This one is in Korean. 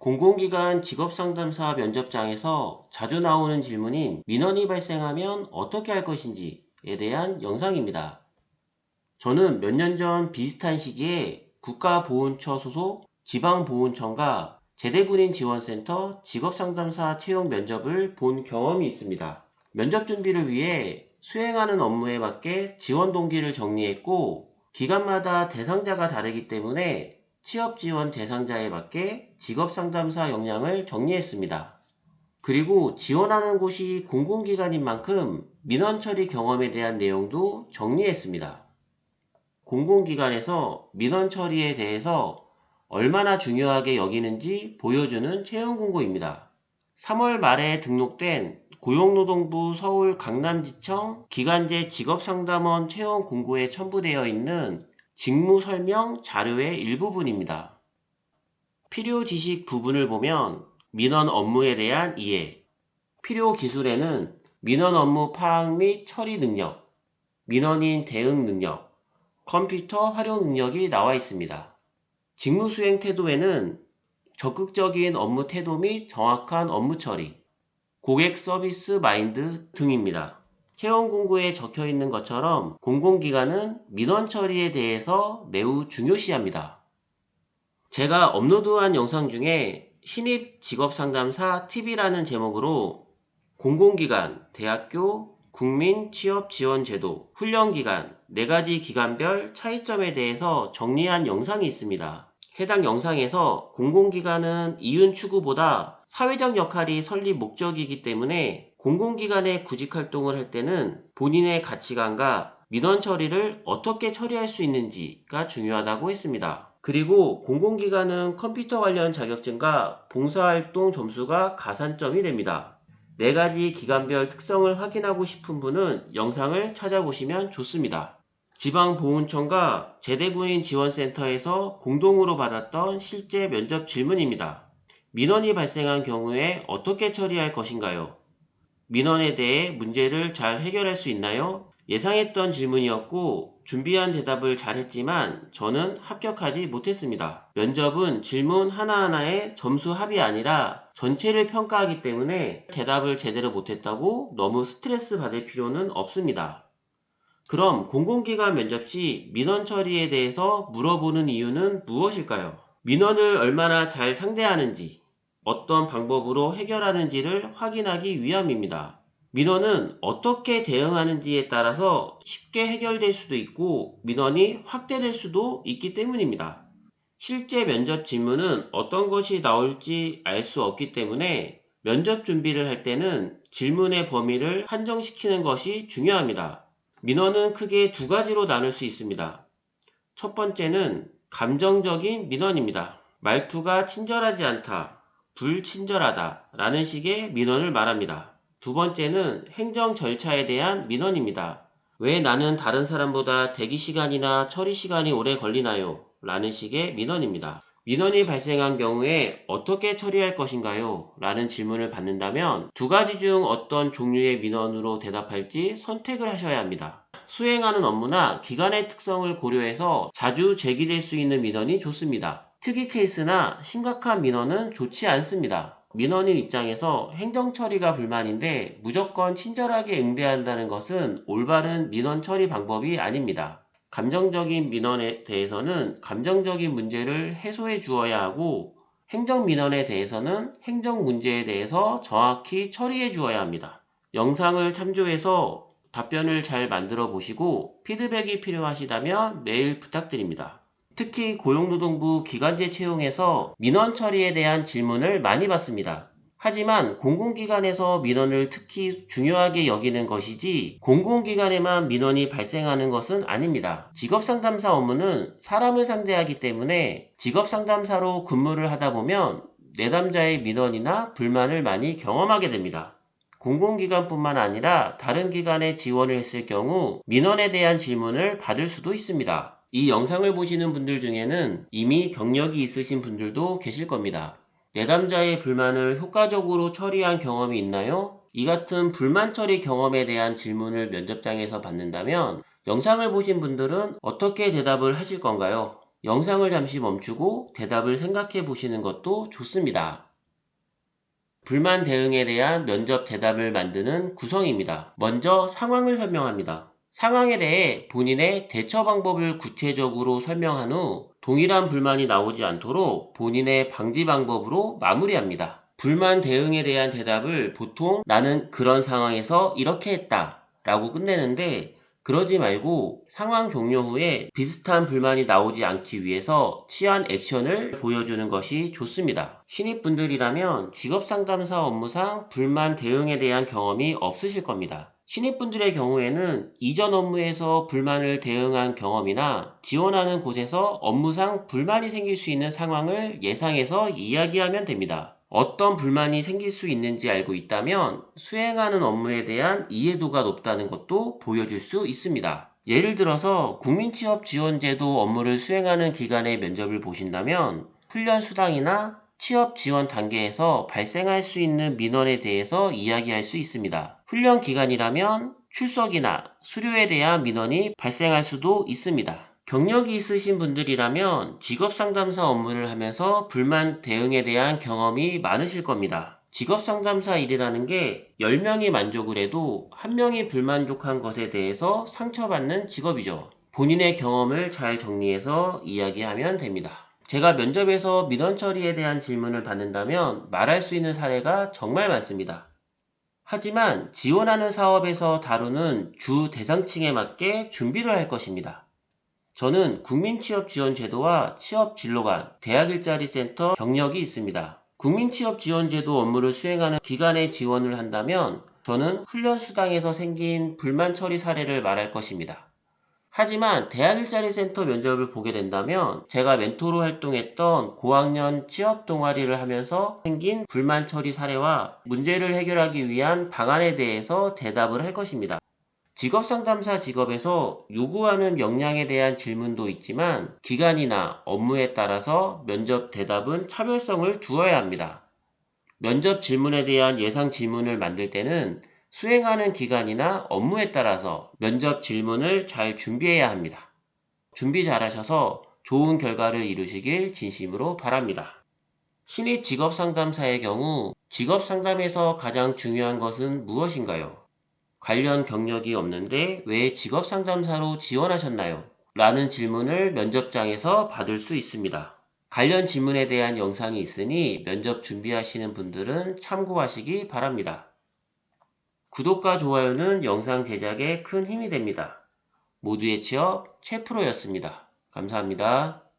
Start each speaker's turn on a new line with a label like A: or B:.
A: 공공기관 직업상담사 면접장에서 자주 나오는 질문인 민원이 발생하면 어떻게 할 것인지에 대한 영상입니다. 저는 몇 년 전 비슷한 시기에 국가보훈처 소속 지방보훈청과 제대군인 지원센터 직업상담사 채용 면접을 본 경험이 있습니다. 면접 준비를 위해 수행하는 업무에 맞게 지원 동기를 정리했고, 기관마다 대상자가 다르기 때문에 취업 지원 대상자에 맞게 직업상담사 역량을 정리했습니다. 그리고 지원하는 곳이 공공기관인 만큼 민원 처리 경험에 대한 내용도 정리했습니다. 공공기관에서 민원 처리에 대해서 얼마나 중요하게 여기는지 보여주는 채용 공고입니다. 3월 말에 등록된 고용노동부 서울 강남지청 기간제 직업상담원 채용 공고에 첨부되어 있는 직무 설명 자료의 일부분입니다. 필요 지식 부분을 보면 민원 업무에 대한 이해, 필요 기술에는 민원 업무 파악 및 처리 능력, 민원인 대응 능력, 컴퓨터 활용 능력이 나와 있습니다. 직무 수행 태도에는 적극적인 업무 태도 및 정확한 업무 처리, 고객 서비스 마인드 등입니다. 채용 공고에 적혀 있는 것처럼 공공기관은 민원 처리에 대해서 매우 중요시합니다. 제가 업로드한 영상 중에 신입 직업상담사 팁이라는 제목으로 공공기관, 대학교, 국민취업지원제도, 훈련기간, 4가지 기관별 차이점에 대해서 정리한 영상이 있습니다. 해당 영상에서 공공기관은 이윤 추구보다 사회적 역할이 설립 목적이기 때문에 공공기관에 구직활동을 할 때는 본인의 가치관과 민원 처리를 어떻게 처리할 수 있는지가 중요하다고 했습니다. 그리고 공공기관은 컴퓨터 관련 자격증과 봉사활동 점수가 가산점이 됩니다. 4가지 기관별 특성을 확인하고 싶은 분은 영상을 찾아보시면 좋습니다. 지방보훈청과 제대구인 지원센터에서 공동으로 받았던 실제 면접 질문입니다. 민원이 발생한 경우에 어떻게 처리할 것인가요? 민원에 대해 문제를 잘 해결할 수 있나요? 예상했던 질문이었고 준비한 대답을 잘했지만 저는 합격하지 못했습니다. 면접은 질문 하나하나의 점수 합이 아니라 전체를 평가하기 때문에 대답을 제대로 못했다고 너무 스트레스 받을 필요는 없습니다. 그럼 공공기관 면접 시 민원 처리에 대해서 물어보는 이유는 무엇일까요? 민원을 얼마나 잘 상대하는지, 어떤 방법으로 해결하는지를 확인하기 위함입니다. 민원은 어떻게 대응하는지에 따라서 쉽게 해결될 수도 있고 민원이 확대될 수도 있기 때문입니다. 실제 면접 질문은 어떤 것이 나올지 알 수 없기 때문에 면접 준비를 할 때는 질문의 범위를 한정시키는 것이 중요합니다. 민원은 크게 2가지로 나눌 수 있습니다. 첫 번째는 감정적인 민원입니다. 말투가 친절하지 않다, 불친절하다 라는 식의 민원을 말합니다. 두 번째는 행정 절차에 대한 민원입니다. 왜 나는 다른 사람보다 대기 시간이나 처리 시간이 오래 걸리나요? 라는 식의 민원입니다. 민원이 발생한 경우에 어떻게 처리할 것인가요? 라는 질문을 받는다면 2가지 중 어떤 종류의 민원으로 대답할지 선택을 하셔야 합니다. 수행하는 업무나 기관의 특성을 고려해서 자주 제기될 수 있는 민원이 좋습니다. 특이 케이스나 심각한 민원은 좋지 않습니다. 민원인 입장에서 행정 처리가 불만인데 무조건 친절하게 응대해야 한다는 것은 올바른 민원 처리 방법이 아닙니다. 감정적인 민원에 대해서는 감정적인 문제를 해소해 주어야 하고 행정 민원에 대해서는 행정 문제에 대해서 정확히 처리해 주어야 합니다. 영상을 참조해서 답변을 잘 만들어 보시고 피드백이 필요하시다면 메일 부탁드립니다. 특히 고용노동부 기간제 채용에서 민원 처리에 대한 질문을 많이 받습니다. 하지만 공공기관에서 민원을 특히 중요하게 여기는 것이지 공공기관에만 민원이 발생하는 것은 아닙니다. 직업상담사 업무는 사람을 상대하기 때문에 직업상담사로 근무를 하다 보면 내담자의 민원이나 불만을 많이 경험하게 됩니다. 공공기관뿐만 아니라 다른 기관에 지원을 했을 경우 민원에 대한 질문을 받을 수도 있습니다. 이 영상을 보시는 분들 중에는 이미 경력이 있으신 분들도 계실 겁니다. 내담자의 불만을 효과적으로 처리한 경험이 있나요? 이 같은 불만 처리 경험에 대한 질문을 면접장에서 받는다면 영상을 보신 분들은 어떻게 대답을 하실 건가요? 영상을 잠시 멈추고 대답을 생각해 보시는 것도 좋습니다. 불만 대응에 대한 면접 대답을 만드는 구성입니다. 먼저 상황을 설명합니다. 상황에 대해 본인의 대처 방법을 구체적으로 설명한 후 동일한 불만이 나오지 않도록 본인의 방지 방법으로 마무리합니다. 불만 대응에 대한 대답을 보통 나는 그런 상황에서 이렇게 했다 라고 끝내는데, 그러지 말고 상황 종료 후에 비슷한 불만이 나오지 않기 위해서 취한 액션을 보여주는 것이 좋습니다. 신입분들이라면 직업상담사 업무상 불만 대응에 대한 경험이 없으실 겁니다. 신입분들의 경우에는 이전 업무에서 불만을 대응한 경험이나 지원하는 곳에서 업무상 불만이 생길 수 있는 상황을 예상해서 이야기하면 됩니다. 어떤 불만이 생길 수 있는지 알고 있다면 수행하는 업무에 대한 이해도가 높다는 것도 보여줄 수 있습니다. 예를 들어서 국민취업지원제도 업무를 수행하는 기간의 면접을 보신다면 훈련 수당이나 취업 지원 단계에서 발생할 수 있는 민원에 대해서 이야기할 수 있습니다. 훈련 기간이라면 출석이나 수료에 대한 민원이 발생할 수도 있습니다. 경력이 있으신 분들이라면 직업상담사 업무를 하면서 불만 대응에 대한 경험이 많으실 겁니다. 직업상담사 일이라는 게 10명이 만족을 해도 1명이 불만족한 것에 대해서 상처받는 직업이죠. 본인의 경험을 잘 정리해서 이야기하면 됩니다. 제가 면접에서 민원 처리에 대한 질문을 받는다면 말할 수 있는 사례가 정말 많습니다. 하지만 지원하는 사업에서 다루는 주 대상층에 맞게 준비를 할 것입니다. 저는 국민취업지원제도와 취업진로관, 대학일자리센터 경력이 있습니다. 국민취업지원제도 업무를 수행하는 기관에 지원을 한다면 저는 훈련수당에서 생긴 불만 처리 사례를 말할 것입니다. 하지만 대학일자리센터 면접을 보게 된다면 제가 멘토로 활동했던 고학년 취업 동아리를 하면서 생긴 불만 처리 사례와 문제를 해결하기 위한 방안에 대해서 대답을 할 것입니다. 직업상담사 직업에서 요구하는 역량에 대한 질문도 있지만 기간이나 업무에 따라서 면접 대답은 차별성을 두어야 합니다. 면접 질문에 대한 예상 질문을 만들 때는 수행하는 기간이나 업무에 따라서 면접 질문을 잘 준비해야 합니다. 준비 잘하셔서 좋은 결과를 이루시길 진심으로 바랍니다. 신입 직업상담사의 경우 직업상담에서 가장 중요한 것은 무엇인가요? 관련 경력이 없는데 왜 직업상담사로 지원하셨나요? 라는 질문을 면접장에서 받을 수 있습니다. 관련 질문에 대한 영상이 있으니 면접 준비하시는 분들은 참고하시기 바랍니다. 구독과 좋아요는 영상 제작에 큰 힘이 됩니다. 모두의 취업 최프로였습니다. 감사합니다.